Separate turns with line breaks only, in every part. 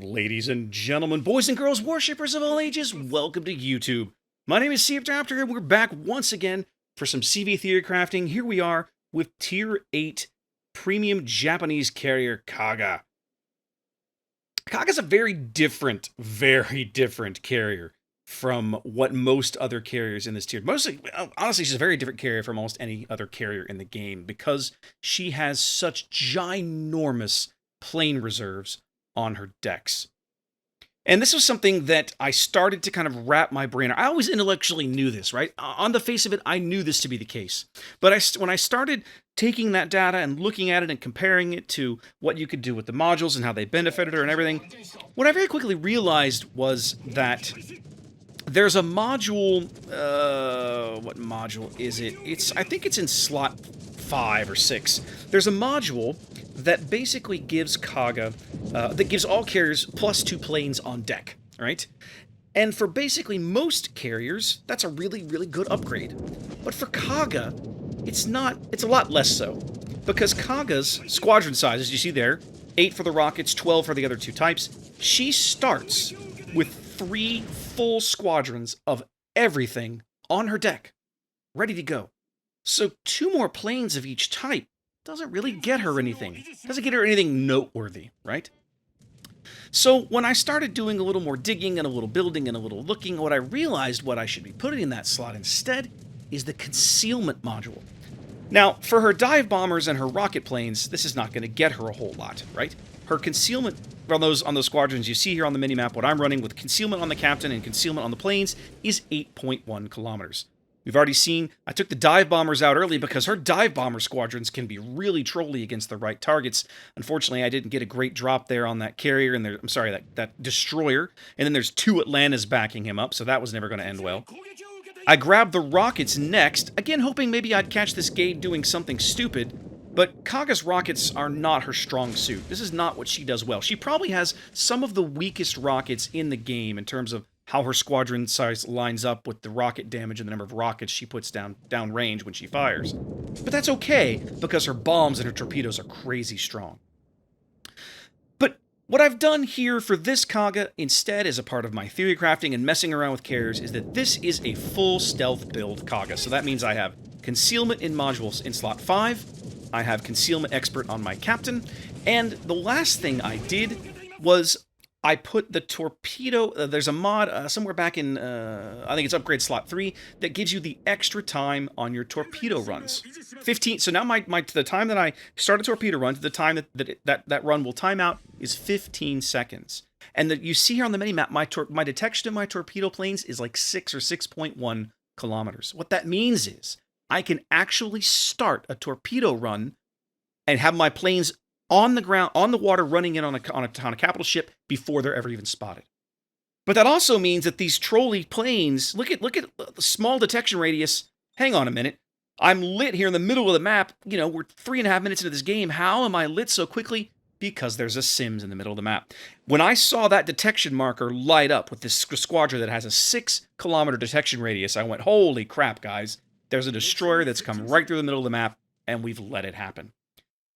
Ladies and gentlemen, boys and girls, worshippers of all ages, welcome to YouTube. My name is SeaRaptor, and we're back once again for some CV theory crafting. Here we are with Tier VIII Premium Japanese carrier Kaga. Kaga's a very different carrier from what most other carriers in this tier. Honestly, she's a very different carrier from almost any other carrier in the game because she has such ginormous plane reserves on her decks. And this was something that I started to kind of wrap my brain around. I always intellectually knew this, right? On the face of it, I knew this to be the case. But when I started taking that data and looking at it and comparing it to what you could do with the modules and how they benefited her and everything, what I very quickly realized was that there's a module, what module is it? I think it's in slot 5 or 6. There's a module that basically gives Kaga, that gives all carriers +2 planes on deck, right? And for basically most carriers, that's a really, really good upgrade. But for Kaga, it's a lot less so. Because Kaga's squadron size, as you see there, 8 for the rockets, 12 for the other 2 types, she starts with 3 full squadrons of everything on her deck, ready to go. So 2 more planes of each type doesn't really get her anything. Doesn't get her anything noteworthy, right? So when I started doing a little more digging and a little building and a little looking, what I realized what I should be putting in that slot instead is the concealment module. Now, for her dive bombers and her rocket planes, this is not going to get her a whole lot, right? Her concealment on those squadrons you see here on the minimap, what I'm running with concealment on the captain and concealment on the planes is 8.1 kilometers. We've already seen, I took the dive bombers out early because her dive bomber squadrons can be really trolly against the right targets. Unfortunately, I didn't get a great drop there on that carrier, and that destroyer. And then there's 2 Atlantas backing him up, so that was never going to end well. I grabbed the rockets next, again hoping maybe I'd catch this Gade doing something stupid, but Kaga's rockets are not her strong suit. This is not what she does well. She probably has some of the weakest rockets in the game in terms of how her squadron size lines up with the rocket damage and the number of rockets she puts down range when she fires. But that's okay, because her bombs and her torpedoes are crazy strong. But what I've done here for this Kaga instead, as a part of my theory crafting and messing around with carriers, is that this is a full stealth build Kaga. So that means I have concealment in modules in slot 5, I have concealment expert on my captain, and the last thing I did was I put the torpedo, there's a mod somewhere back in, I think it's upgrade slot 3, that gives you the extra time on your torpedo runs. 15, so now the time that I start a torpedo run to the time that run will time out is 15 seconds. And you see here on the minimap, my detection of my torpedo planes is like 6 or 6.1 kilometers. What that means is I can actually start a torpedo run and have my planes on the ground, on the water, running in on a capital ship before they're ever even spotted. But that also means that these trolley planes, look at the small detection radius. Hang on a minute. I'm lit here in the middle of the map. You know, we're 3.5 minutes into this game. How am I lit so quickly? Because there's a Sims in the middle of the map. When I saw that detection marker light up with this squadron that has a 6-kilometer detection radius, I went, holy crap, guys. There's a destroyer that's come right through the middle of the map, and we've let it happen.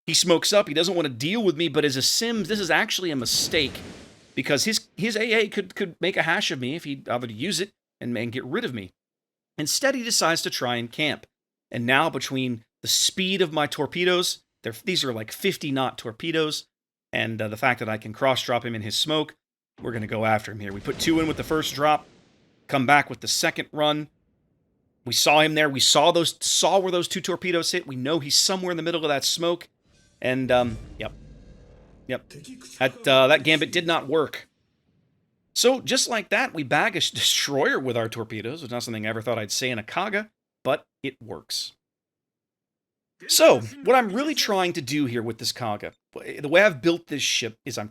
He smokes up, he doesn't want to deal with me, but as a Sims, this is actually a mistake, because his AA could make a hash of me if he bothered to use it and get rid of me. Instead, he decides to try and camp. And now, between the speed of my torpedoes, these are like 50-knot torpedoes, and the fact that I can cross-drop him in his smoke, we're going to go after him here. We put 2 in with the first drop, come back with the second run. We saw him there. We saw where those 2 torpedoes hit. We know he's somewhere in the middle of that smoke. And, yep. That gambit did not work. So, just like that, we bag a destroyer with our torpedoes. It's not something I ever thought I'd say in a Kaga, but it works. So, what I'm really trying to do here with this Kaga, the way I've built this ship is I'm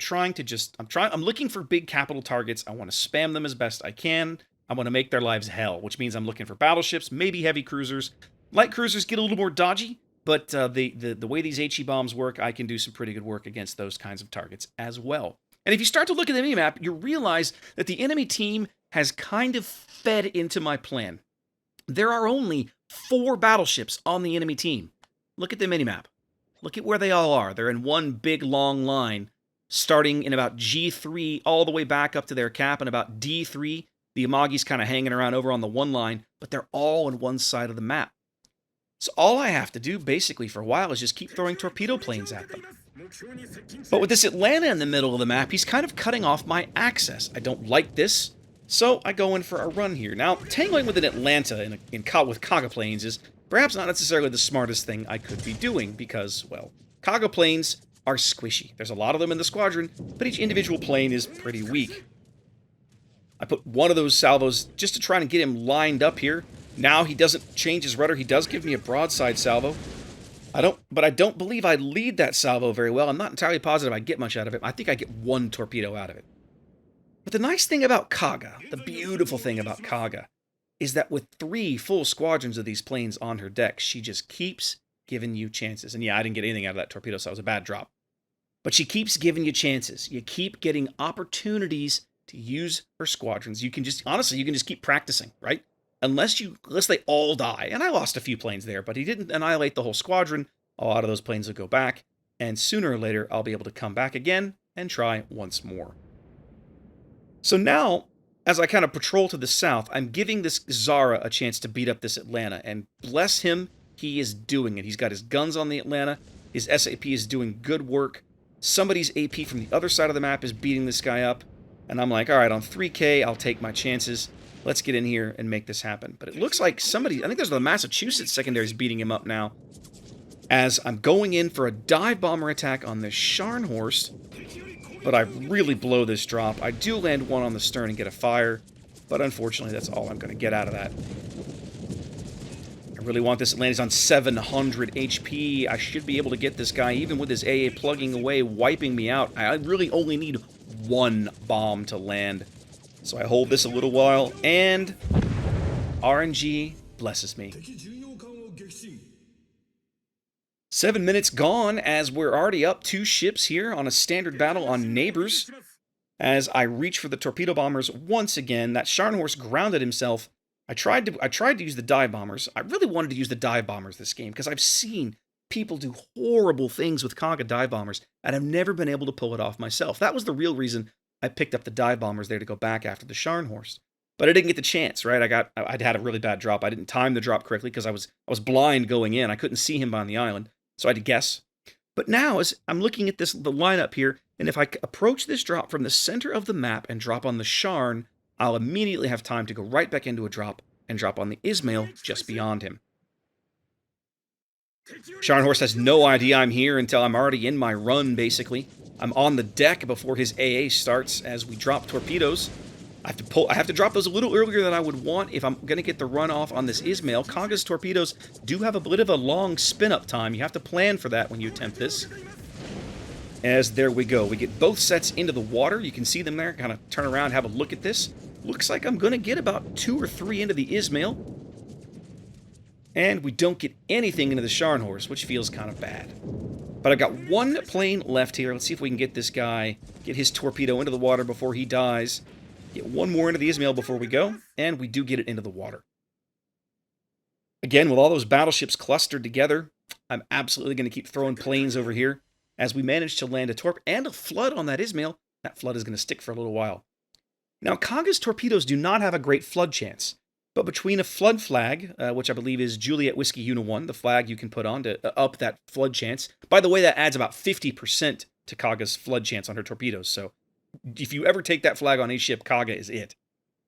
looking for big capital targets. I want to spam them as best I can. I want to make their lives hell, which means I'm looking for battleships, maybe heavy cruisers. Light cruisers get a little more dodgy, but the way these HE bombs work, I can do some pretty good work against those kinds of targets as well. And if you start to look at the minimap, you realize that the enemy team has kind of fed into my plan. There are only 4 battleships on the enemy team. Look at the minimap. Look at where they all are. They're in one big long line. starting in about G3 all the way back up to their cap, and about D3, the Amagi's kind of hanging around over on the one line, but they're all on one side of the map. So all I have to do, basically, for a while is just keep throwing torpedo planes at them. But with this Atlanta in the middle of the map, he's kind of cutting off my access. I don't like this, so I go in for a run here. Now, tangling with an Atlanta with Kaga planes is perhaps not necessarily the smartest thing I could be doing, because, well, Kaga planes are squishy. There's a lot of them in the squadron, but each individual plane is pretty weak. I put one of those salvos just to try and get him lined up here. Now he doesn't change his rudder. He does give me a broadside salvo. But I don't believe I lead that salvo very well. I'm not entirely positive I get much out of it. I think I get one torpedo out of it. But the nice thing about Kaga, the beautiful thing about Kaga, is that with 3 full squadrons of these planes on her deck, she just keeps giving you chances. And yeah, I didn't get anything out of that torpedo, so that was a bad drop. But she keeps giving you chances. You keep getting opportunities to use her squadrons. You can just, honestly, you can just keep practicing, right? Unless they all die. And I lost a few planes there, but he didn't annihilate the whole squadron. A lot of those planes will go back, and sooner or later, I'll be able to come back again and try once more. So now, as I kind of patrol to the south, I'm giving this Zara a chance to beat up this Atlanta, and bless him, he is doing it. He's got his guns on the Atlanta. His SAP is doing good work. Somebody's AP from the other side of the map is beating this guy up, and I'm like, all right, on 3K, I'll take my chances. Let's get in here and make this happen. But it looks like somebody, I think there's the Massachusetts secondaries beating him up now, as I'm going in for a dive bomber attack on this Scharnhorst, but I really blow this drop. I do land one on the stern and get a fire, but unfortunately that's all I'm going to get out of that. I really want this Atlanta. He's on 700 HP. I should be able to get this guy, even with his AA plugging away, wiping me out. I really only need one bomb to land. So I hold this a little while, and RNG blesses me. 7 minutes gone, as we're already up 2 ships here on a standard battle on Neighbors. As I reach for the torpedo bombers once again, that Scharnhorst grounded himself. I tried to use the dive bombers. I really wanted to use the dive bombers this game, because I've seen people do horrible things with Kaga dive bombers, and I've never been able to pull it off myself. That was the real reason I picked up the dive bombers there to go back after the Scharnhorst. But I didn't get the chance, right? I'd had a really bad drop. I didn't time the drop correctly because I was blind going in. I couldn't see him on the island, so I had to guess. But now, as I'm looking at the lineup here, and if I approach this drop from the center of the map and drop on the Scharn, I'll immediately have time to go right back into a drop and drop on the Ismail just beyond him. Scharnhorst has no idea I'm here until I'm already in my run, basically. I'm on the deck before his AA starts as we drop torpedoes. I have to drop those a little earlier than I would want if I'm going to get the run off on this Ismail. Kaga's torpedoes do have a bit of a long spin-up time. You have to plan for that when you attempt this. As there we go. We get both sets into the water. You can see them there. Kind of turn around, have a look at this. Looks like I'm going to get about 2 or 3 into the Ismail. And we don't get anything into the Scharnhorst, which feels kind of bad. But I've got 1 plane left here. Let's see if we can get this guy, get his torpedo into the water before he dies. Get 1 more into the Ismail before we go, and we do get it into the water. Again, with all those battleships clustered together, I'm absolutely going to keep throwing planes over here. As we manage to land a torp and a flood on that Ismail, that flood is going to stick for a little while. Now, Kaga's torpedoes do not have a great flood chance. But between a flood flag, which I believe is Juliet Whiskey Una 1, the flag you can put on to up that flood chance. By the way, that adds about 50% to Kaga's flood chance on her torpedoes. So if you ever take that flag on a ship, Kaga is it.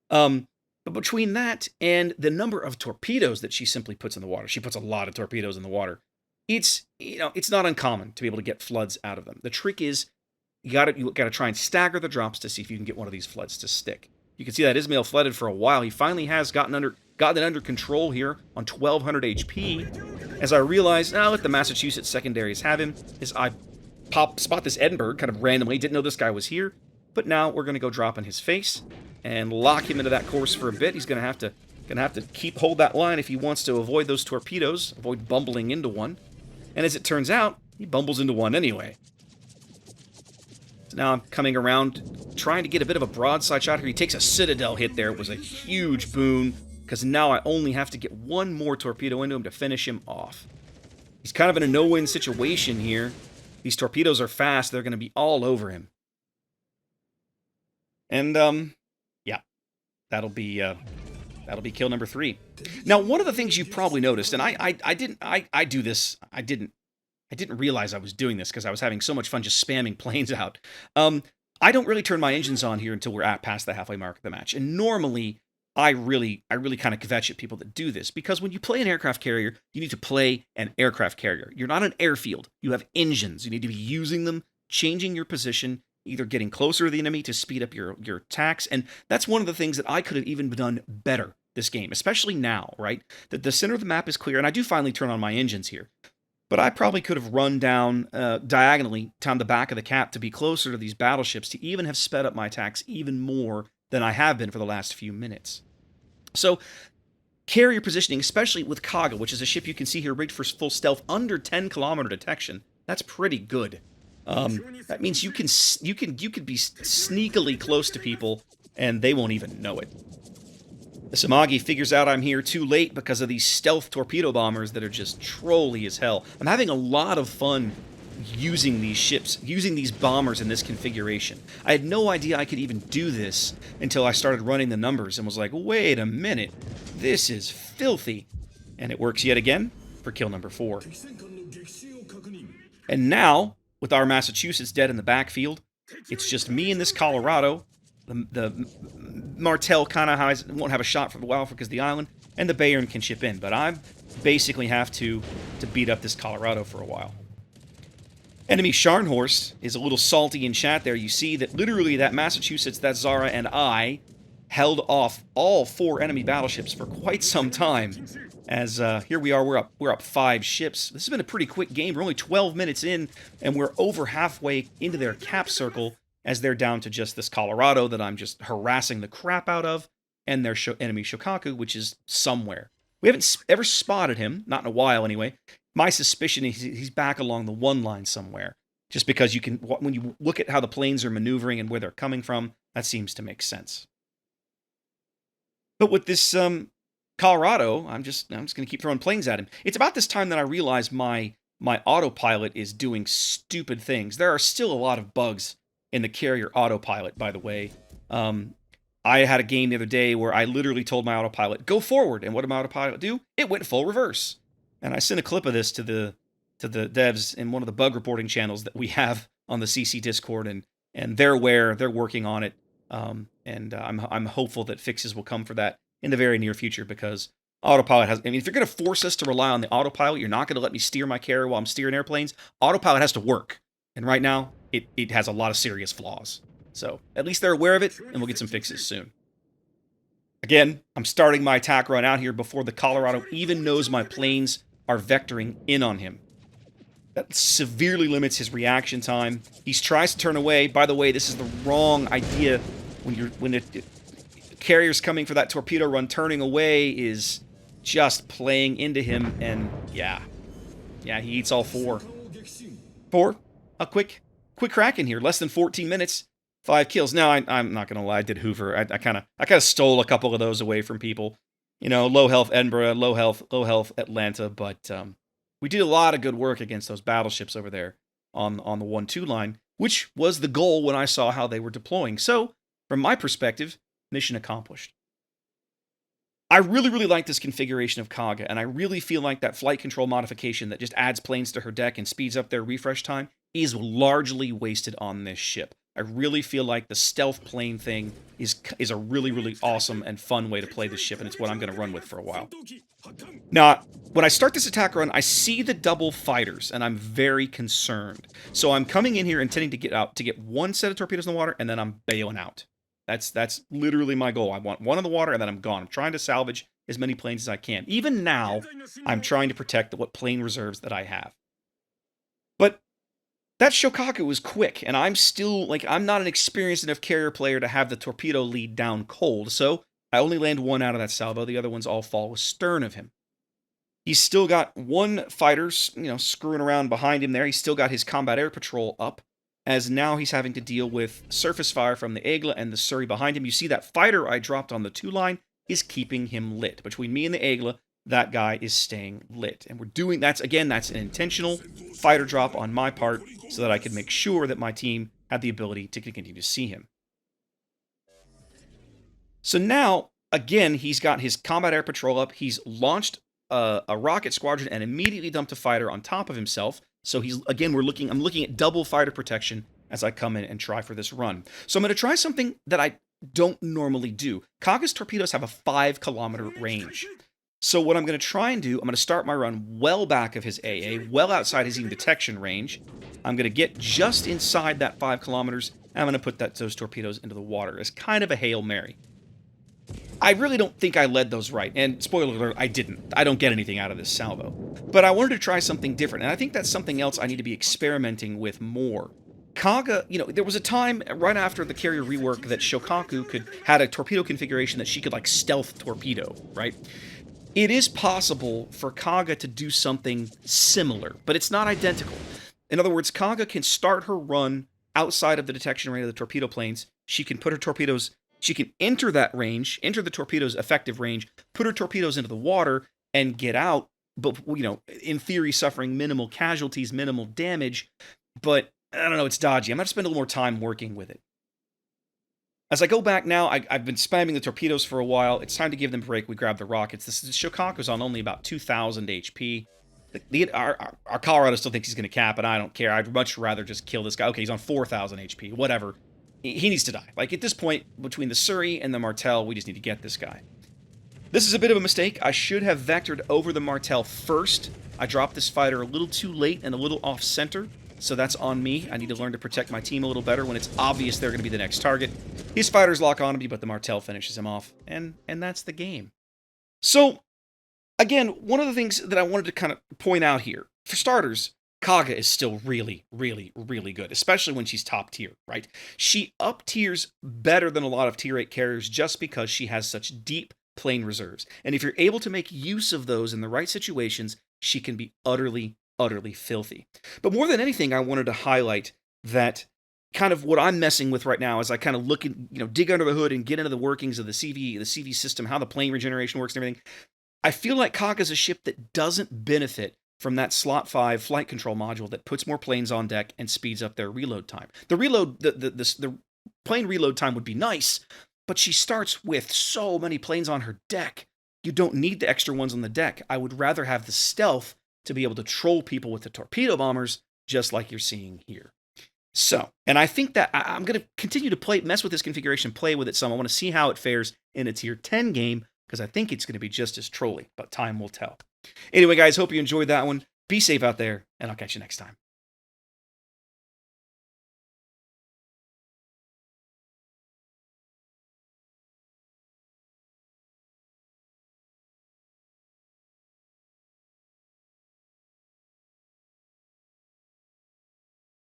But between that and the number of torpedoes that she simply puts in the water, she puts a lot of torpedoes in the water. It's not uncommon to be able to get floods out of them. The trick is you got to try and stagger the drops to see if you can get one of these floods to stick. You can see that Ismail flooded for a while. He finally has gotten it under control here on 1200 HP. As I realize, now let the Massachusetts secondaries have him. As I spot this Edinburgh kind of randomly, didn't know this guy was here. But now we're going to go drop in his face and lock him into that course for a bit. He's going to have to hold that line if he wants to avoid those torpedoes, avoid bumbling into one. And as it turns out, he bumbles into one anyway. So now I'm coming around, trying to get a bit of a broadside shot here. He takes a Citadel hit there. It was a huge boon, because now I only have to get 1 more torpedo into him to finish him off. He's kind of in a no-win situation here. These torpedoes are fast. They're going to be all over him. And, yeah, that'll be kill number 3. Now, one of the things you probably noticed, and I do this, I didn't realize I was doing this because I was having so much fun just spamming planes out. I don't really turn my engines on here until we're past the halfway mark of the match. And normally, I really kind of kvetch at people that do this, because when you play an aircraft carrier, you need to play an aircraft carrier. You're not an airfield. You have engines. You need to be using them, changing your position, either getting closer to the enemy to speed up your attacks. And that's one of the things that I could have even done better this game, especially now, right? That the center of the map is clear, and I do finally turn on my engines here. But I probably could have run down diagonally down the back of the cap to be closer to these battleships, to even have sped up my attacks even more than I have been for the last few minutes. So, carrier positioning, especially with Kaga, which is a ship you can see here rigged for full stealth under 10-kilometer detection, that's pretty good. That means you could be sneakily close to people, and they won't even know it. The Samagi figures out I'm here too late because of these stealth torpedo bombers that are just trolly as hell. I'm having a lot of fun using these ships, using these bombers in this configuration. I had no idea I could even do this until I started running the numbers and was like, wait a minute, this is filthy. And it works yet again for kill number 4. And now, with our Massachusetts dead in the backfield, it's just me and this Colorado. The Martel kind of won't have a shot for a while because of the island, and the Bayern can chip in. But I basically have to beat up this Colorado for a while. Enemy Scharnhorst is a little salty in chat there. You see that literally that Massachusetts, that Zara, and I held off all 4 enemy battleships for quite some time. As here we are, we're up 5 ships. This has been a pretty quick game. We're only 12 minutes in, and we're over halfway into their cap circle, as they're down to just this Colorado that I'm just harassing the crap out of, and their enemy Shokaku, which is somewhere. We haven't ever spotted him, not in a while anyway. My suspicion is he's back along the 1 line somewhere, just because you can, when you look at how the planes are maneuvering and where they're coming from, that seems to make sense. But with this Colorado, I'm just going to keep throwing planes at him. It's about this time that I realize my autopilot is doing stupid things. There are still a lot of bugs in the carrier autopilot, by the way. I had a game the other day where I literally told my autopilot, go forward, and what did my autopilot do? It went full reverse. And I sent a clip of this to the devs in one of the bug reporting channels that we have on the CC Discord, and they're aware, they're working on it, and I'm hopeful that fixes will come for that in the very near future, because autopilot has, I mean, if you're going to force us to rely on the autopilot, you're not going to let me steer my carrier while I'm steering airplanes, autopilot has to work. And right now, it has a lot of serious flaws. So, at least they're aware of it, and we'll get some fixes soon. Again, I'm starting my attack run out here before the Colorado even knows my planes are vectoring in on him. That severely limits his reaction time. He tries to turn away. By the way, this is the wrong idea. When the carrier's coming for that torpedo run, turning away is just playing into him, and yeah, he eats all 4. 4. A quick crack in here. Less than 14 minutes. 5 kills. Now, I'm not going to lie. I did Hoover. I kind of stole a couple of those away from people. You know, low health Edinburgh, low health Atlanta. But we did a lot of good work against those battleships over there on the 1-2 line, which was the goal when I saw how they were deploying. So, from my perspective, mission accomplished. I really like this configuration of Kaga, and I really feel like that flight control modification that just adds planes to her deck and speeds up their refresh time is largely wasted on this ship. I really feel like the stealth plane thing is a really awesome and fun way to play this ship, and it's what I'm going to run with for a while. Now, when I start this attack run, I see the double fighters, and I'm very concerned. So I'm coming in here intending to get 1 set of torpedoes in the water, and then I'm bailing out. That's literally my goal. I want 1 in the water, and then I'm gone. I'm trying to salvage as many planes as I can. Even now, I'm trying to protect what plane reserves that I have. But that Shokaku was quick, and I'm still, I'm not an experienced enough carrier player to have the torpedo lead down cold, so I only land 1 out of that salvo. The other ones all fall astern of him. He's still got 1 fighter, screwing around behind him there. He's still got his combat air patrol up, as now he's having to deal with surface fire from the Aigle and the Surrey behind him. You see that fighter I dropped on the 2 line is keeping him lit. Between me and the Aigle, that guy is staying lit. And we're doing, that's an intentional fighter drop on my part so that I could make sure that my team had the ability to continue to see him. So now, again, he's got his combat air patrol up. He's launched a rocket squadron and immediately dumped a fighter on top of himself. So he's, again, I'm looking at double fighter protection as I come in and try for this run. So I'm going to try something that I don't normally do. Kaga's torpedoes have a 5-kilometer range. So what I'm going to try and do, I'm going to start my run well back of his AA, well outside his even detection range. I'm going to get just inside that 5 kilometers, and I'm going to put those torpedoes into the water as kind of a Hail Mary. I really don't think I led those right, and spoiler alert, I didn't. I don't get anything out of this salvo. But I wanted to try something different, and I think that's something else I need to be experimenting with more. Kaga, there was a time right after the carrier rework that Shokaku had a torpedo configuration that she could, like, stealth torpedo, right? It is possible for Kaga to do something similar, but it's not identical. In other words, Kaga can start her run outside of the detection range of the torpedo planes. She can put her torpedoes, she can enter that range, enter the torpedo's effective range, put her torpedoes into the water, and get out, but, in theory, suffering minimal casualties, minimal damage, but I don't know, it's dodgy. I'm going to spend a little more time working with it. As I go back now, I've been spamming the torpedoes for a while. It's time to give them a break. We grab the rockets. This Shokaku's on only about 2,000 HP. Our Colorado still thinks he's going to cap, and I don't care. I'd much rather just kill this guy. Okay, he's on 4,000 HP. Whatever. He needs to die. Like, at this point, between the Surrey and the Martel, we just need to get this guy. This is a bit of a mistake. I should have vectored over the Martel first. I dropped this fighter a little too late and a little off-center. So that's on me. I need to learn to protect my team a little better when it's obvious they're going to be the next target. His fighters lock on to me, but the Martel finishes him off. And that's the game. So, again, one of the things that I wanted to kind of point out here, for starters, Kaga is still really, really, really good, especially when she's top tier, right? She up tiers better than a lot of tier 8 carriers just because she has such deep plane reserves. And if you're able to make use of those in the right situations, she can be utterly filthy. But more than anything, I wanted to highlight that kind of what I'm messing with right now as I kind of look and, dig under the hood and get into the workings of the CV system, how the plane regeneration works and everything. I feel like Kaga's a ship that doesn't benefit from that slot 5 flight control module that puts more planes on deck and speeds up their reload time. The plane reload time would be nice, but she starts with so many planes on her deck. You don't need the extra ones on the deck. I would rather have the stealth to be able to troll people with the torpedo bombers, just like you're seeing here. So, and I think that I'm going to continue to mess with this configuration, play with it some. I want to see how it fares in a tier 10 game, because I think it's going to be just as trolly, but time will tell. Anyway, guys, hope you enjoyed that one. Be safe out there, and I'll catch you next time.